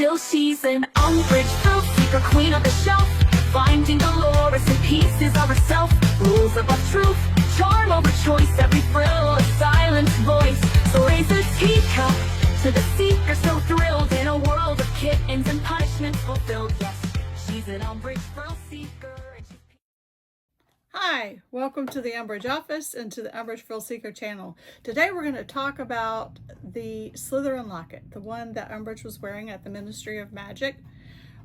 still she's an Umbridge thrill seeker, queen of the shelf, finding Dolores in pieces of herself. Rules above truth, charm over choice, every thrill a silent voice. So raise a teacup to the seeker, so thrilled in a world of kittens and punishments fulfilled. Yes, she's an Umbridge thrill seeker. Hi, welcome to the Umbridge office and to the Umbridge Thrill Seeker channel. Today we're going to talk about the Slytherin Locket, the one that Umbridge was wearing at the Ministry of Magic.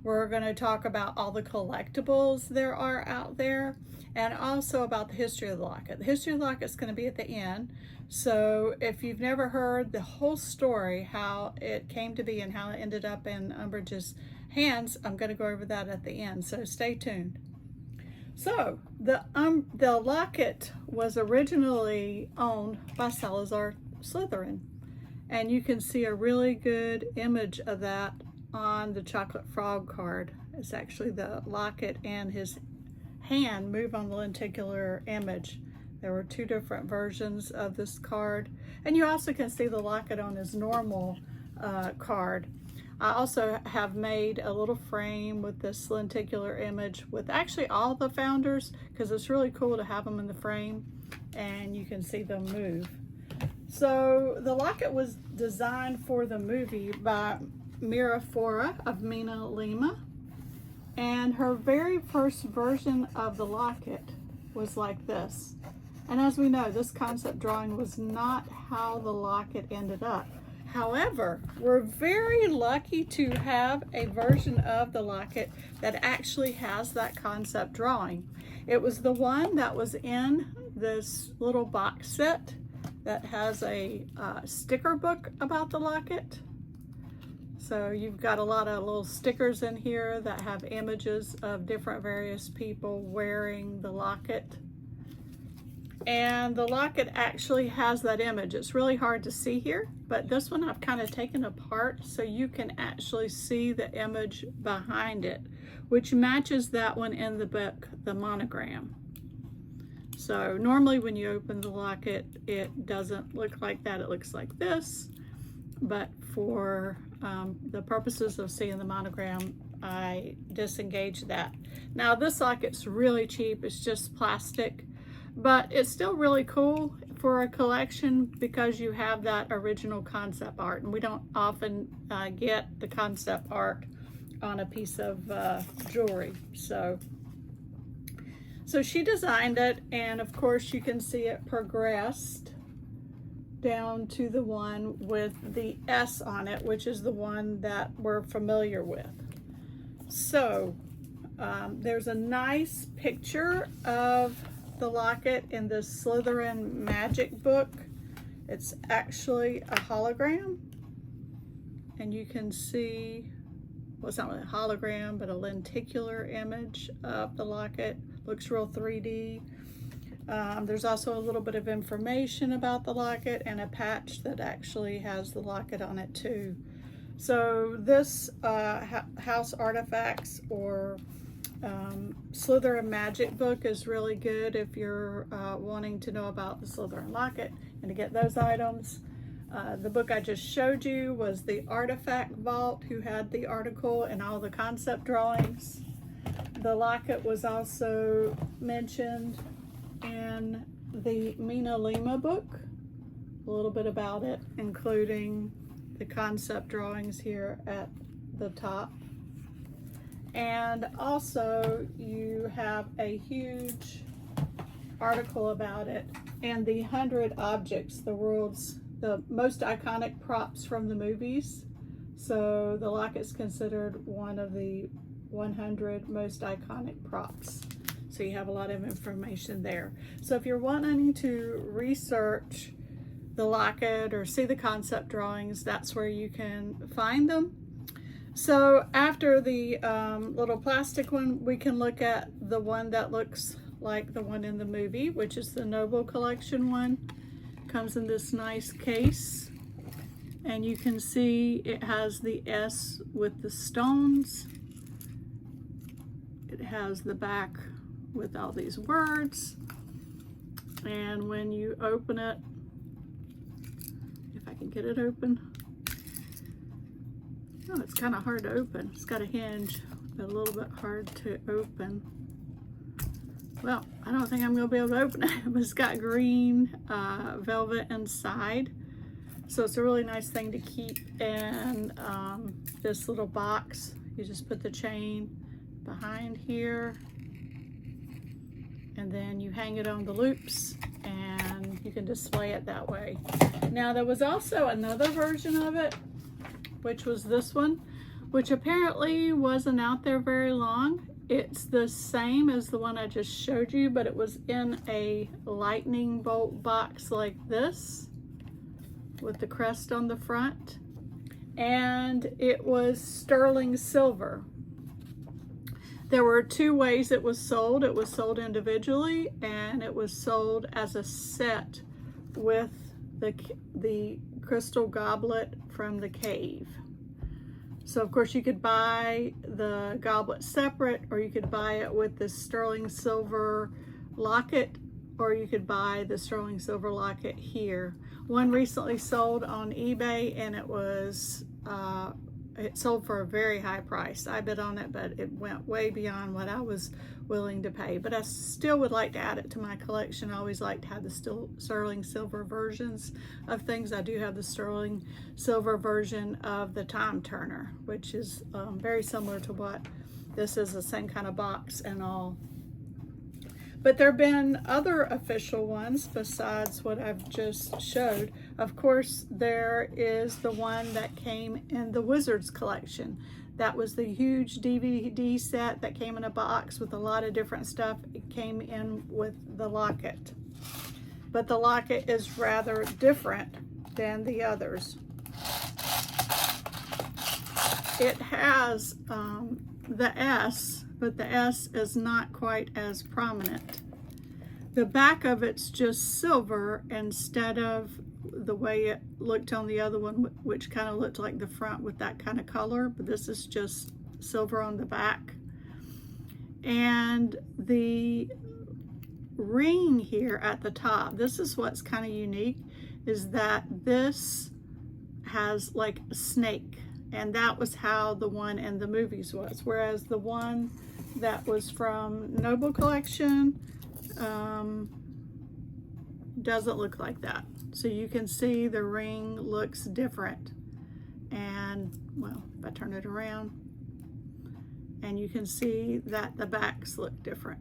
We're going to talk about all the collectibles there are out there and also about the history of the locket. The history of the locket is going to be at the end. So if you've never heard the whole story, how it came to be and how it ended up in Umbridge's hands, I'm going to go over that at the end. So stay tuned. So the locket was originally owned by Salazar Slytherin, and you can see a really good image of that on the chocolate frog card. It's actually the locket and his hand move on the lenticular image. There were two different versions of this card, and you also can see the locket on his normal card. I also have made a little frame with this lenticular image with actually all the founders, because it's really cool to have them in the frame and you can see them move. So the locket was designed for the movie by Mira Fora of Mina Lima, and her very first version of the locket was like this. And as we know, this concept drawing was not how the locket ended up. However, we're very lucky to have a version of the locket that actually has that concept drawing. It was the one that was in this little box set that has a sticker book about the locket. So you've got a lot of little stickers in here that have images of different various people wearing the locket. And the locket actually has that image. It's really hard to see here, but this one I've kind of taken apart so you can actually see the image behind it, which matches that one in the book, the monogram. So normally when you open the locket, it doesn't look like that. It looks like this, but for the purposes of seeing the monogram, I disengaged that. Now this locket's really cheap. It's just plastic. But it's still really cool for a collection because you have that original concept art, and we don't often get the concept art on a piece of jewelry. So she designed it, and of course you can see it progressed down to the one with the S on it, which is the one that we're familiar with. So there's a nice picture of the locket in the Slytherin Magic book. It's actually a hologram, and you can see, well, it's not really a hologram, but a lenticular image of the locket. Looks real 3D. There's also a little bit of information about the locket and a patch that actually has the locket on it too. So this house artifacts or Slytherin Magic book is really good if you're wanting to know about the Slytherin Locket and to get those items. The book I just showed you was the Artifact Vault, who had the article and all the concept drawings. The locket was also mentioned in the Mina Lima book, a little bit about it, including the concept drawings here at the top. And also you have a huge article about it and the 100 objects, the most iconic props from the movies. So the locket's considered one of the 100 most iconic props. So you have a lot of information there. So if you're wanting to research the locket or see the concept drawings, that's where you can find them. So after the little plastic one, we can look at the one that looks like the one in the movie, which is the Noble Collection one. Comes in this nice case, and you can see it has the S with the stones. It has the back with all these words, and when you open it, if I can get it open, Oh, it's kind of hard to open. It's got a hinge, but a little bit hard to open. Well, I don't think I'm going to be able to open it, but it's got green velvet inside. So it's a really nice thing to keep in this little box. You just put the chain behind here, and then you hang it on the loops, and you can display it that way. Now, there was also another version of it, which was this one, which apparently wasn't out there very long. It's the same as the one I just showed you, but it was in a lightning bolt box like this with the crest on the front, and it was sterling silver. There were two ways it was sold. It was sold individually, and it was sold as a set with the crystal goblet from the cave. So of course you could buy the goblet separate, or you could buy it with the sterling silver locket, or you could buy the sterling silver locket here. One recently sold on eBay, and it sold for a very high price. I bid on it, but it went way beyond what I was willing to pay. But I still would like to add it to my collection. I always like to have the sterling silver versions of things. I do have the sterling silver version of the time turner, which is very similar to what this is, the same kind of box and all. But there have been other official ones besides what I've just showed. Of course, there is the one that came in the Wizards collection. That was the huge DVD set that came in a box with a lot of different stuff. It came in with the locket. But the locket is rather different than the others. It has the S, but the S is not quite as prominent. The back of it's just silver instead of the way it looked on the other one, which kind of looked like the front with that kind of color, but this is just silver on the back. And the ring here at the top, this is what's kind of unique, is that this has like a snake, and that was how the one in the movies was, whereas the one that was from Noble Collection doesn't look like that. So you can see the ring looks different, and well, if I turn it around, and you can see that the backs look different.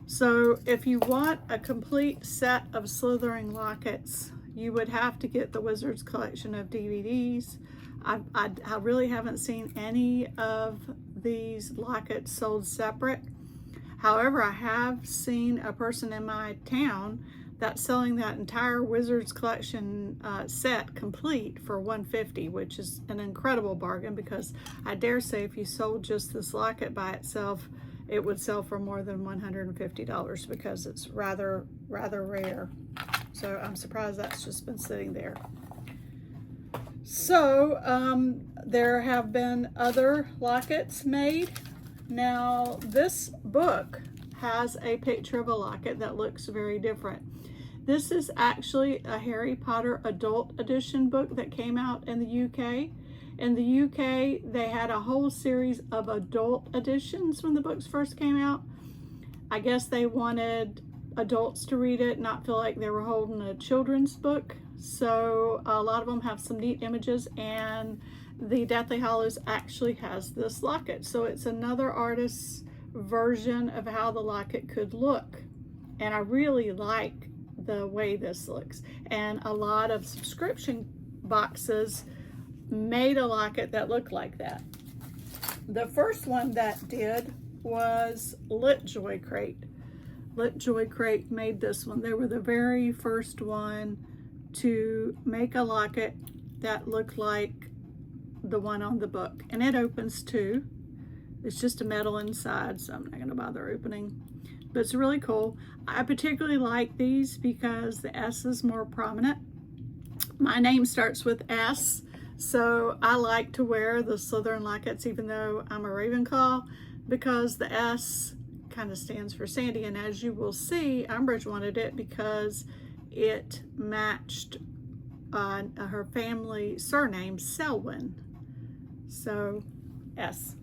So if you want a complete set of Slytherin lockets, you would have to get the Wizards collection of DVDs. I really haven't seen any of these lockets sold separate. However, I have seen a person in my town that's selling that entire Wizards collection set complete for $150, which is an incredible bargain, because I dare say if you sold just this locket by itself, it would sell for more than $150 because it's rather rare. So I'm surprised that's just been sitting there. So there have been other lockets made. Now this book has a picture of a locket that looks very different. This is actually a Harry Potter adult edition book that came out in the UK. In the UK, they had a whole series of adult editions when the books first came out. I guess they wanted adults to read it, not feel like they were holding a children's book. So a lot of them have some neat images, and the Deathly Hallows actually has this locket. So it's another artist's version of how the locket could look. And I really like the way this looks. And a lot of subscription boxes made a locket that looked like that. The first one that did was Litjoy Crate. Litjoy Crate made this one. They were the very first one to make a locket that looked like the one on the book. And it opens too. It's just a metal inside, so I'm not going to bother opening. But it's really cool. I particularly like these because the S is more prominent. My name starts with S, so I like to wear the Slytherin Lockets even though I'm a Ravenclaw, because the S kind of stands for Sandy. And as you will see, Umbridge wanted it because it matched her family surname, Selwyn. So S.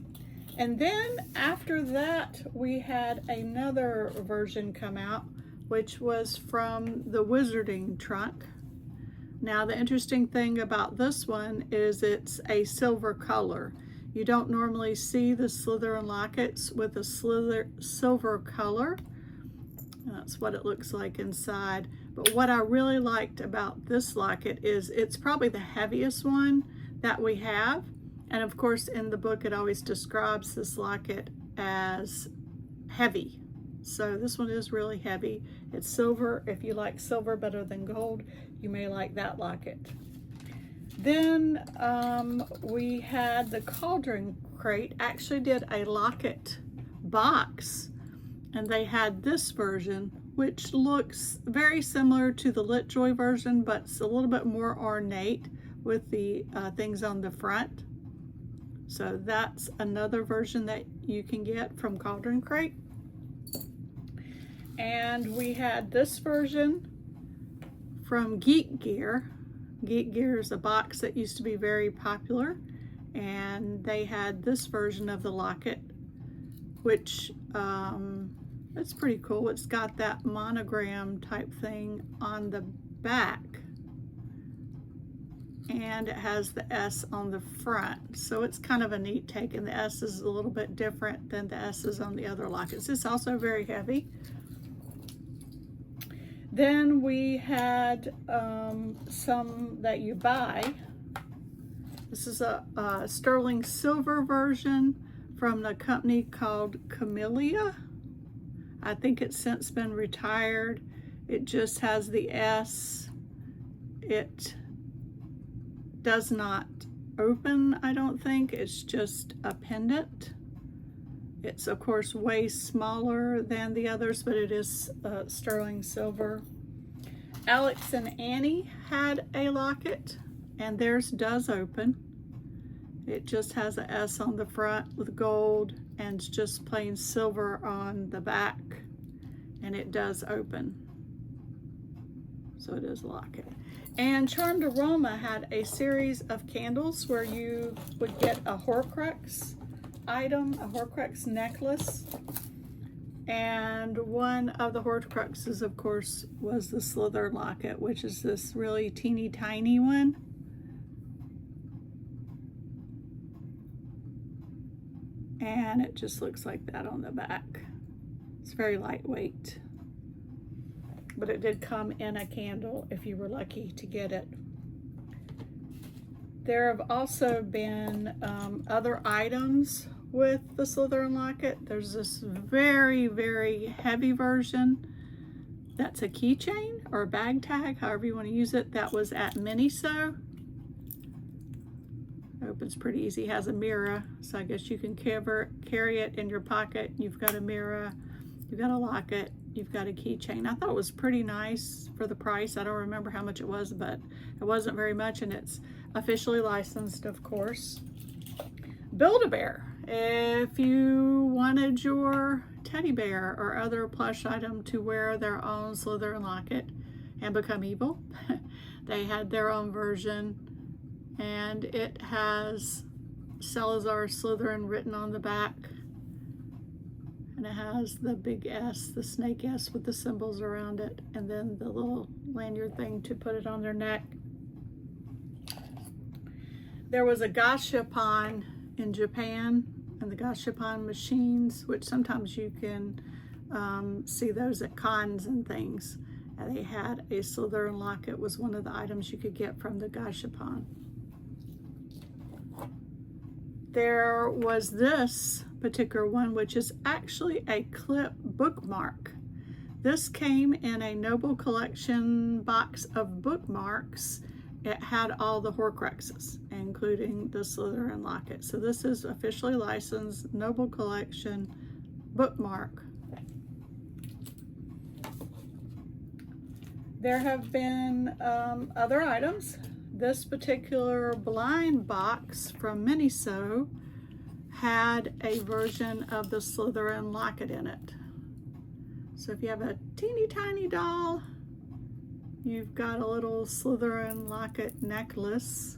And then after that, we had another version come out, which was from the Wizarding Trunk. Now, the interesting thing about this one is it's a silver color. You don't normally see the Slytherin Lockets with a silver color. That's what it looks like inside. But what I really liked about this locket is it's probably the heaviest one that we have. And of course, in the book, it always describes this locket as heavy. So this one is really heavy. It's silver. If you like silver better than gold, you may like that locket. Then we had the Cauldron Crate actually did a locket box, and they had this version, which looks very similar to the LitJoy version, but it's a little bit more ornate with the things on the front. So that's another version that you can get from Cauldron Crate. And we had this version from Geek Gear. Geek Gear is a box that used to be very popular, and they had this version of the locket, which it's pretty cool. It's got that monogram type thing on the back, and it has the S on the front. So it's kind of a neat take, and the S is a little bit different than the S's on the other lockets. It's also very heavy. Then we had some that you buy. This is a sterling silver version from the company called Camellia. I think it's since been retired. It just has the S. It does not open, I don't think. It's just a pendant. It's of course way smaller than the others, but it is sterling silver. Alex and Annie had a locket, and theirs does open. It just has an S on the front with gold, and it's just plain silver on the back, and it does open. So it is a locket. And Charmed Aroma had a series of candles where you would get a Horcrux item, a Horcrux necklace, and one of the Horcruxes, of course, was the Slytherin Locket, which is this really teeny tiny one. And it just looks like that on the back. It's very lightweight, but it did come in a candle if you were lucky to get it. There have also been other items with the Slytherin Locket. There's this very, very heavy version that's a keychain or a bag tag, however you want to use it. That was at Miniso. Opens pretty easy, has a mirror, so I guess you can carry it in your pocket. You've got a mirror, you've got a locket, you've got a keychain. I thought it was pretty nice for the price. I don't remember how much it was, but it wasn't very much, and it's officially licensed, of course. Build-A-Bear. If you wanted your teddy bear or other plush item to wear their own Slytherin Locket and become evil, they had their own version, and it has Salazar Slytherin written on the back, and it has the big S, the snake S with the symbols around it, and then the little lanyard thing to put it on their neck. There was a gashapon in Japan, and the gashapon machines, which sometimes you can see those at cons and things. And they had a Slytherin Locket, was one of the items you could get from the gashapon. There was this particular one, which is actually a clip bookmark. This came in a Noble Collection box of bookmarks. It had all the Horcruxes, including the Slytherin Locket. So this is officially licensed Noble Collection bookmark. There have been other items. This particular blind box from Miniso had a version of the Slytherin Locket in it. So if you have a teeny tiny doll, you've got a little Slytherin Locket necklace.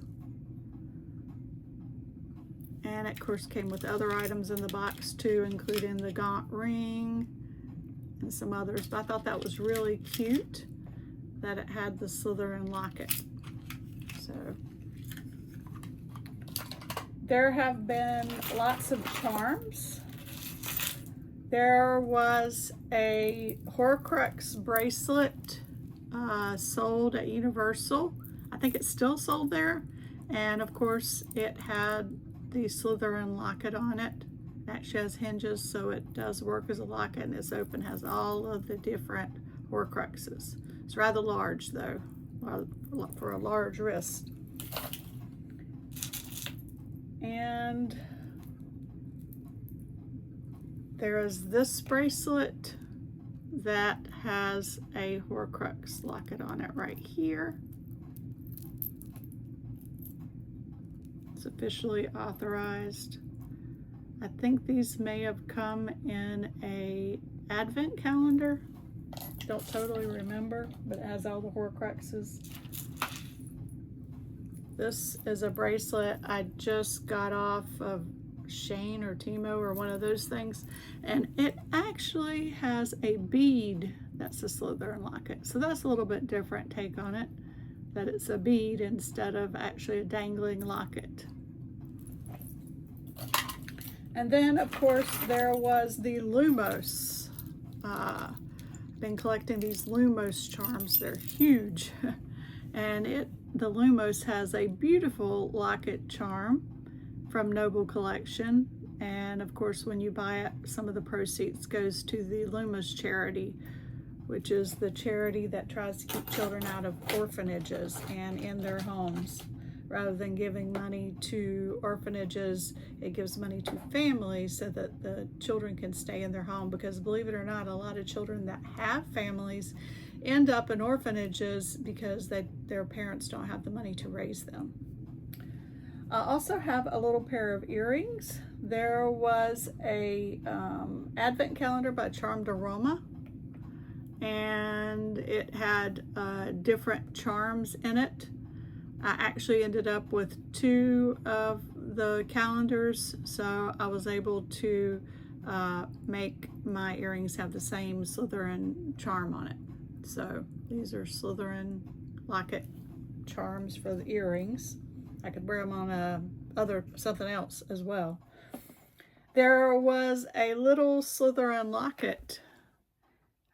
And it, of course, came with other items in the box too, including the gaunt ring and some others. But I thought that was really cute that it had the Slytherin Locket. So there have been lots of charms. There was a Horcrux bracelet sold at Universal. I think it's still sold there. And of course it had the Slytherin Locket on it. It actually has hinges, so it does work as a locket, and it's open, has all of the different Horcruxes. It's rather large though, for a large wrist. And there is this bracelet that has a Horcrux locket on it right here. It's officially authorized. I think these may have come in a advent calendar. Don't totally remember, but it has all the Horcruxes. This is a bracelet I just got off of Shane or Timo or one of those things, and it actually has a bead that's a Slytherin Locket. So that's a little bit different take on it, that it's a bead instead of actually a dangling locket. And then of course there was the Lumos. Been collecting these Lumos charms. They're huge. And the Lumos has a beautiful locket charm from Noble Collection, and of course when you buy it, some of the proceeds goes to the Lumos charity, which is the charity that tries to keep children out of orphanages and in their homes. Rather than giving money to orphanages, it gives money to families so that the children can stay in their home, because believe it or not, a lot of children that have families end up in orphanages because their parents don't have the money to raise them. I also have a little pair of earrings. There was a advent calendar by Charmed Aroma, and it had different charms in it. I actually ended up with 2 of the calendars, so I was able to make my earrings have the same Slytherin charm on it. So these are Slytherin Locket charms for the earrings. I could wear them on something else as well. There was a little Slytherin Locket,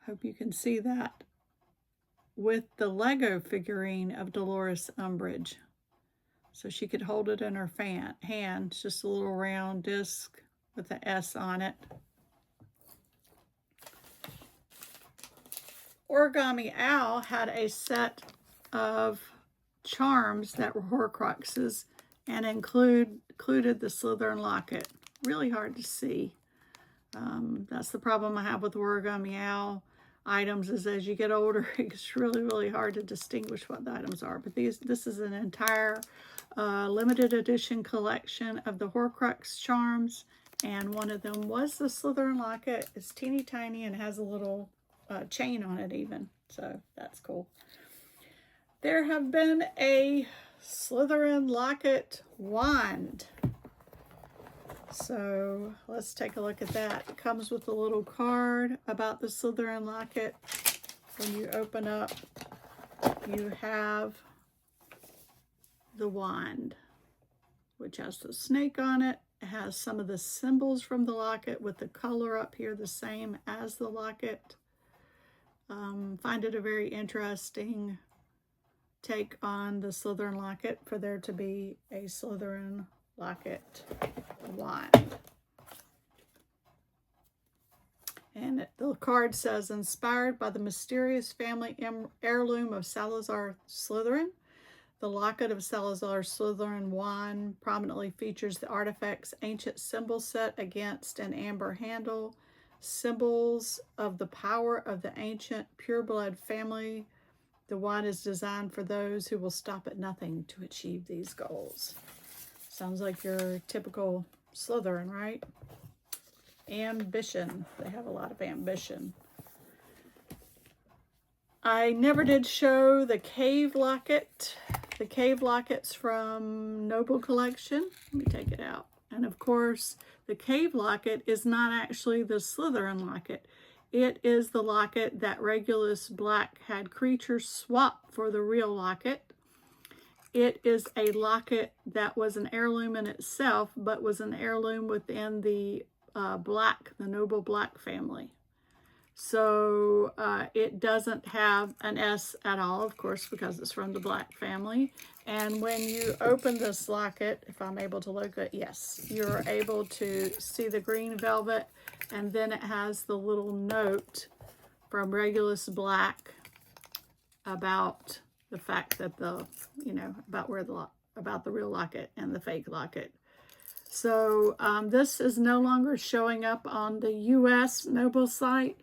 hope you can see that, with the Lego figurine of Dolores Umbridge. So she could hold it in her hand. It's just a little round disc with an S on it. Origami Owl had a set of charms that were Horcruxes and included the Slytherin Locket. Really hard to see. That's the problem I have with Origami Owl items, is as you get older, it's really hard to distinguish what the items are. But this is an entire limited edition collection of the Horcrux charms, and one of them was the Slytherin Locket. It's teeny tiny and has a little chain on it even, so that's cool. There have been a Slytherin Locket wand. So let's take a look at that. It comes with a little card about the Slytherin Locket. When you open up, you have the wand, which has the snake on it. It has some of the symbols from the locket with the color up here the same as the locket. Find it a very interesting take on the Slytherin Locket for there to be a Slytherin Locket wand. And the card says, inspired by the mysterious family heirloom of Salazar Slytherin, the Locket of Salazar Slytherin wand prominently features the artifact's ancient symbol set against an amber handle, symbols of the power of the ancient pureblood family. The wand is designed for those who will stop at nothing to achieve these goals. Sounds like your typical Slytherin, right? Ambition. They have a lot of ambition. I never did show the cave locket. The cave locket's from Noble Collection. Let me take it out. And And of course, the cave locket is not actually the Slytherin locket. It is the locket that Regulus Black had creatures swap for the real locket. It is a locket that was an heirloom in itself, but was an heirloom within the noble Black family. So it doesn't have an S at all, of course, because it's from the Black family. And when you open this locket, if I'm able to look at, yes, you're able to see the green velvet, and then it has the little note from Regulus Black about the fact that about the real locket and the fake locket. So this is no longer showing up on the US Noble site,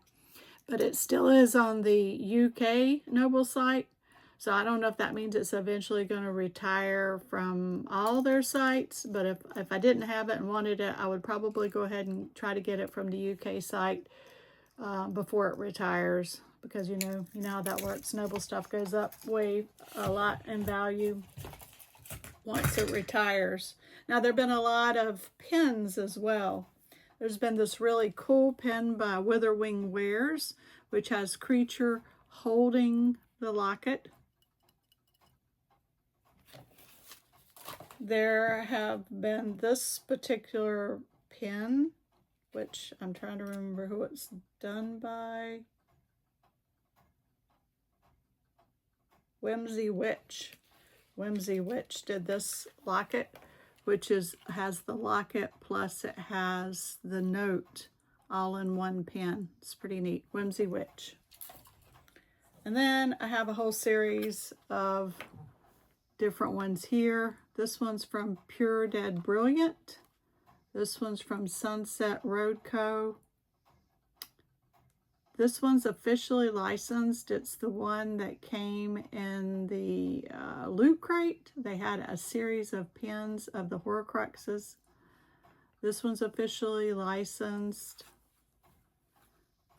but it still is on the UK Noble site. So I don't know if that means it's eventually going to retire from all their sites, but if I didn't have it and wanted it, I would probably go ahead and try to get it from the UK site before it retires, because you know how that works. Noble stuff goes up a lot in value once it retires. Now, there have been a lot of pins as well. There's been this really cool pin by Witherwing Wares, which has creature holding the locket. There have been this particular pin, which I'm trying to remember who it's done by. Whimsy Witch. Whimsy Witch did this locket, which has the locket plus it has the note all in one pin. It's pretty neat. Whimsy Witch. And then I have a whole series of different ones here. This one's from Pure Dead Brilliant. This one's from Sunset Road Co. This one's officially licensed. It's the one that came in the Loot Crate. They had a series of pins of the Horcruxes. This one's officially licensed.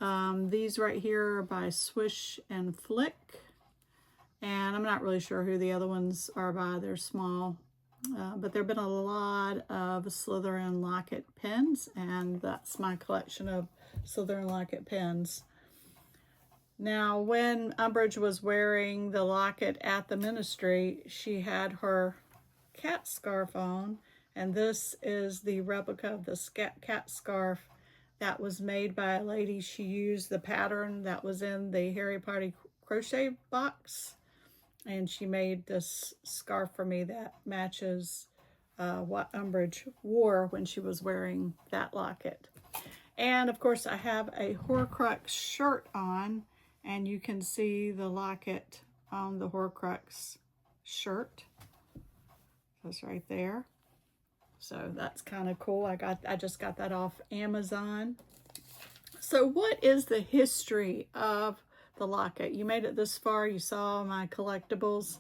These right here are by Swish and Flick. And I'm not really sure who the other ones are by. They're small. But there have been a lot of Slytherin Locket pins, and that's my collection of Slytherin Locket pins. Now, when Umbridge was wearing the locket at the ministry, she had her cat scarf on, and this is the replica of the cat scarf that was made by a lady. She used the pattern that was in the Harry Potter crochet box, and she made this scarf for me that matches what Umbridge wore when she was wearing that locket. And of course, I have a Horcrux shirt on, and you can see the locket on the Horcrux shirt. That's right there. So that's kind of cool. I just got that off Amazon. So what is the history of the locket? You made it this far. You saw my collectibles.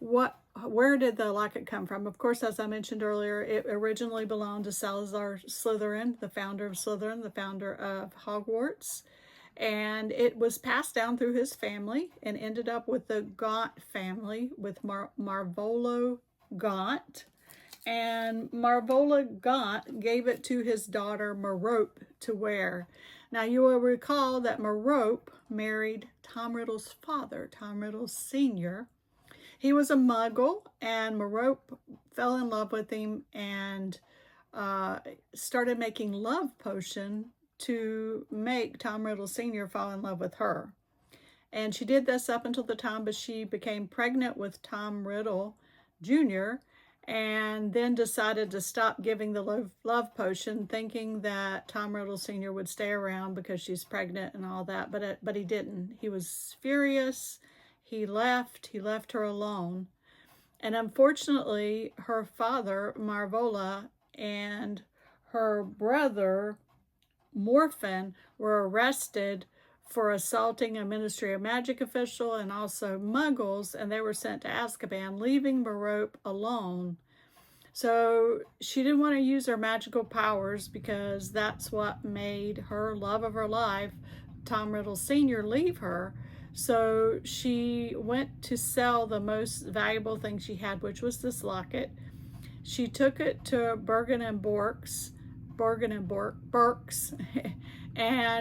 Where did the locket come from? Of course, as I mentioned earlier, it originally belonged to Salazar Slytherin, the founder of Slytherin, the founder of Hogwarts. And it was passed down through his family and ended up with the Gaunt family, with Marvolo Gaunt. And Marvola Gaunt gave it to his daughter Merope to wear. Now, you will recall that Merope married Tom Riddle's father, Tom Riddle Sr. He was a muggle, and Merope fell in love with him and started making love potion to make Tom Riddle Sr. fall in love with her. And she did this up until the time that she became pregnant with Tom Riddle Jr., and then decided to stop giving the love potion, thinking that Tom Riddle Sr. would stay around because she's pregnant and all that, but he didn't. He was furious. He left her alone. And unfortunately, her father, Marvola, and her brother, Morphin, were arrested for assaulting a Ministry of Magic official and also muggles, and they were sent to Azkaban, leaving Merope alone. So she didn't want to use her magical powers because that's what made her love of her life, Tom Riddle Sr., leave her. So she went to sell the most valuable thing she had, which was this locket. She took it to Bergen and Burke's, and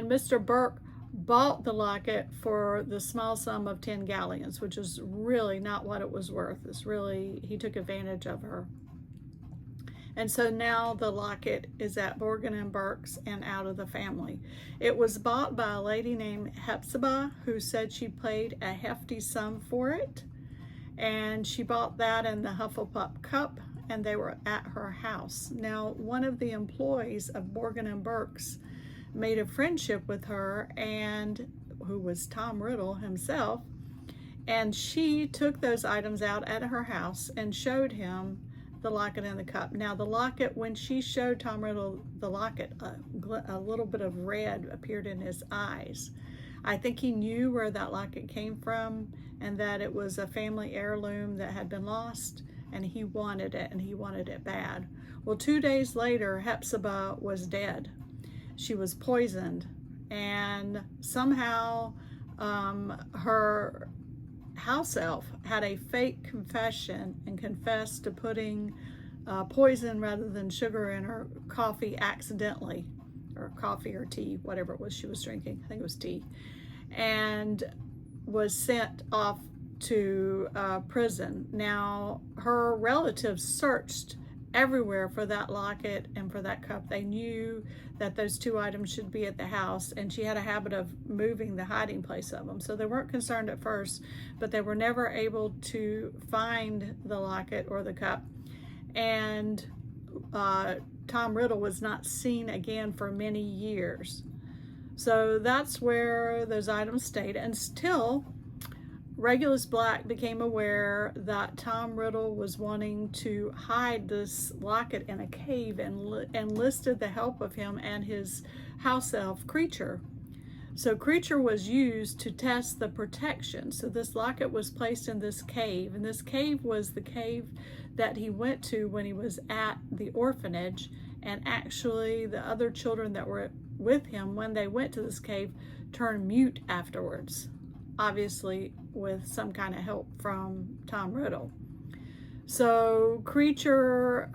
Mr. Burke bought the locket for the small sum of 10 galleons, which is really not what it was worth. He took advantage of her. And so now the locket is at Bergen and Burke's and out of the family. It was bought by a lady named Hepzibah, who said she paid a hefty sum for it. And she bought that in the Hufflepuff cup, and they were at her house. Now, one of the employees of Bergen and Burke's made a friendship with her, and who was Tom Riddle himself, and she took those items out at her house and showed him the locket and the cup. Now the locket, when she showed Tom Riddle the locket, a little bit of red appeared in his eyes. I think he knew where that locket came from and that it was a family heirloom that had been lost, and he wanted it, and he wanted it bad. Well, 2 days later, Hepzibah was dead. She was poisoned, and somehow her house elf had a fake confession and confessed to putting poison rather than sugar in her coffee accidentally, or coffee or tea, whatever it was she was drinking. I think it was tea, and was sent off to prison. Now, her relatives searched everywhere for that locket and for that cup. They knew that those two items should be at the house, and she had a habit of moving the hiding place of them. So they weren't concerned at first, but they were never able to find the locket or the cup. And Tom Riddle was not seen again for many years. So that's where those items stayed until Regulus Black became aware that Tom Riddle was wanting to hide this locket in a cave, and enlisted the help of him and his house elf Creature. So Creature was used to test the protection. So this locket was placed in this cave, and this cave was the cave that he went to when he was at the orphanage. And actually the other children that were with him when they went to this cave turned mute afterwards, obviously with some kind of help from Tom Riddle. So Creature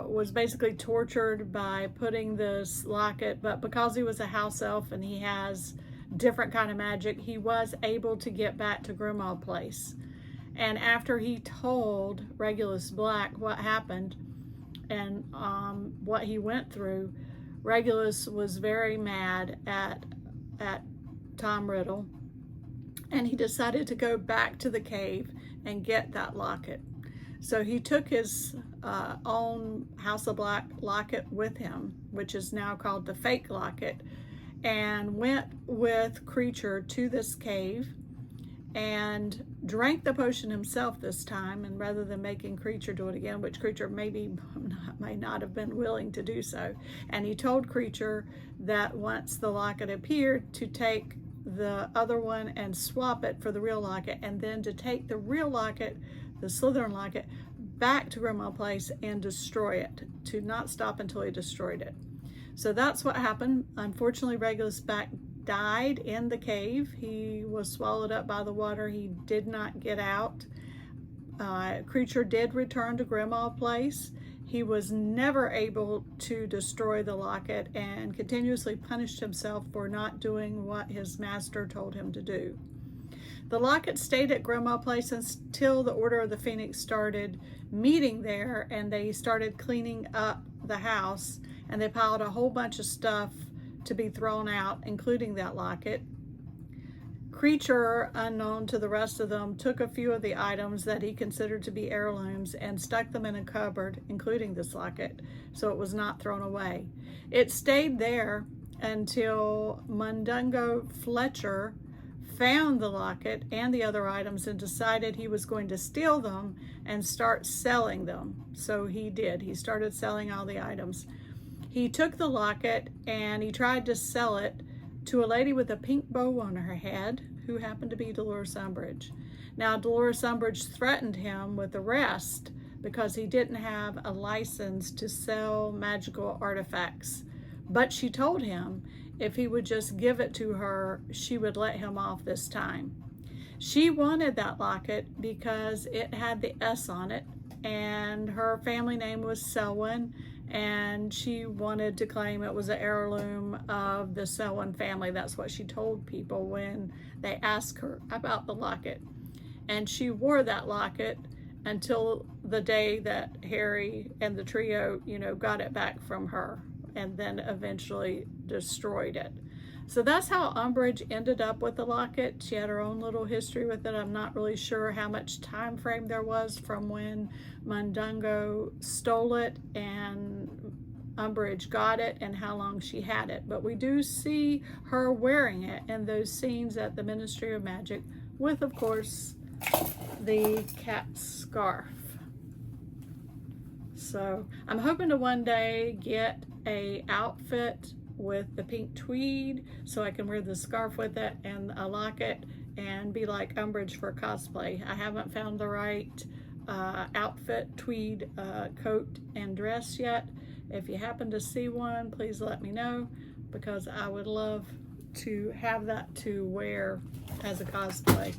was basically tortured by putting this locket, but because he was a house elf and he has different kind of magic, he was able to get back to Grimmauld Place. And after he told Regulus Black what happened and what he went through, Regulus was very mad at Tom Riddle, and he decided to go back to the cave and get that locket. So he took his own House of Black locket with him, which is now called the fake locket, and went with Creature to this cave and drank the potion himself this time, and rather than making Creature do it again, which Creature may not have been willing to do so. And he told Creature that once the locket appeared, to take the other one and swap it for the real locket, and then to take the real locket, the Slytherin Locket, back to Grimmauld Place and destroy it, to not stop until he destroyed it. So that's what happened. Unfortunately, Regulus Black died in the cave. He was swallowed up by the water. He did not get out. Creature did return to Grimmauld Place. He was never able to destroy the locket and continuously punished himself for not doing what his master told him to do. The locket stayed at Grimmauld Place until the Order of the Phoenix started meeting there, and they started cleaning up the house, and they piled a whole bunch of stuff to be thrown out, including that locket. Creature, unknown to the rest of them, took a few of the items that he considered to be heirlooms and stuck them in a cupboard, including this locket, so it was not thrown away. It stayed there until Mundungo Fletcher found the locket and the other items and decided he was going to steal them and start selling them. So he did. He started selling all the items. He took the locket and he tried to sell it to a lady with a pink bow on her head, who happened to be Dolores Umbridge. Now, Dolores Umbridge threatened him with arrest because he didn't have a license to sell magical artifacts. But she told him if he would just give it to her, she would let him off this time. She wanted that locket because it had the S on it, and her family name was Selwyn, and she wanted to claim it was an heirloom of the Selwyn family. That's what she told people when they asked her about the locket. And she wore that locket until the day that Harry and the trio, got it back from her and then eventually destroyed it. So that's how Umbridge ended up with the locket. She had her own little history with it. I'm not really sure how much time frame there was from when Mundungo stole it and Umbridge got it and how long she had it. But we do see her wearing it in those scenes at the Ministry of Magic with, of course, the cat scarf. So I'm hoping to one day get a outfit with the pink tweed so I can wear the scarf with it and a locket and be like Umbridge for cosplay. I haven't found the right outfit, tweed coat and dress yet. If you happen to see one, please let me know, because I would love to have that to wear as a cosplay.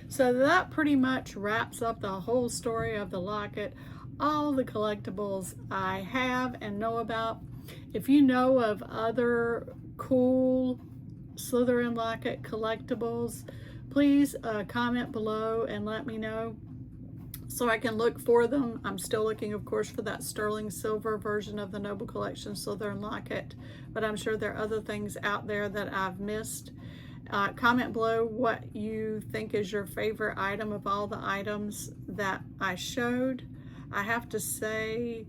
So that pretty much wraps up the whole story of the locket, all the collectibles I have and know about. If you know of other cool Slytherin Locket collectibles, please comment below and let me know so I can look for them. I'm still looking, of course, for that sterling silver version of the Noble Collection Slytherin Locket, but I'm sure there are other things out there that I've missed. Comment below what you think is your favorite item of all the items that I showed. I have to say,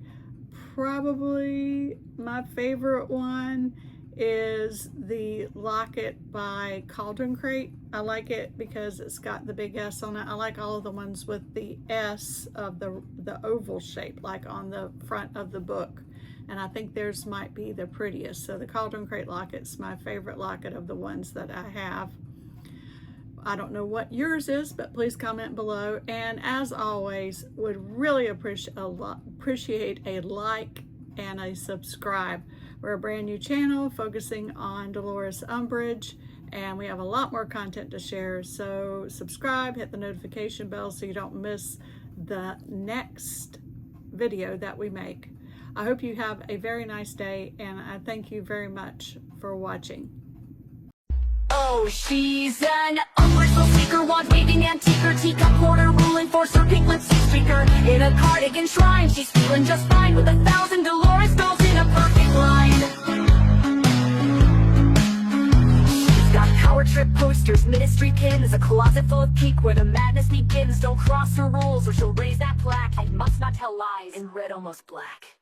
probably my favorite one is the locket by Cauldron Crate. I like it because it's got the big S on it. I like all of the ones with the S of the oval shape, like on the front of the book. And I think theirs might be the prettiest. So the Cauldron Crate locket's my favorite locket of the ones that I have. I don't know what yours is, but please comment below. And as always, would really appreciate a like and a subscribe. We're a brand new channel focusing on Dolores Umbridge, and we have a lot more content to share. So subscribe, hit the notification bell so you don't miss the next video that we make. I hope you have a very nice day, and I thank you very much for watching. Oh, she's an Umbridge little speaker, wand waving antiquer, teacup hoarder, rule enforcer, pink lipstick streaker. In a cardigan shrine, she's feeling just fine with 1,000 Dolores dolls in a perfect line. She's got power trip posters, ministry pins, a closet full of peek where the madness begins. Don't cross her rules or she'll raise that plaque. I must not tell lies in red, almost black.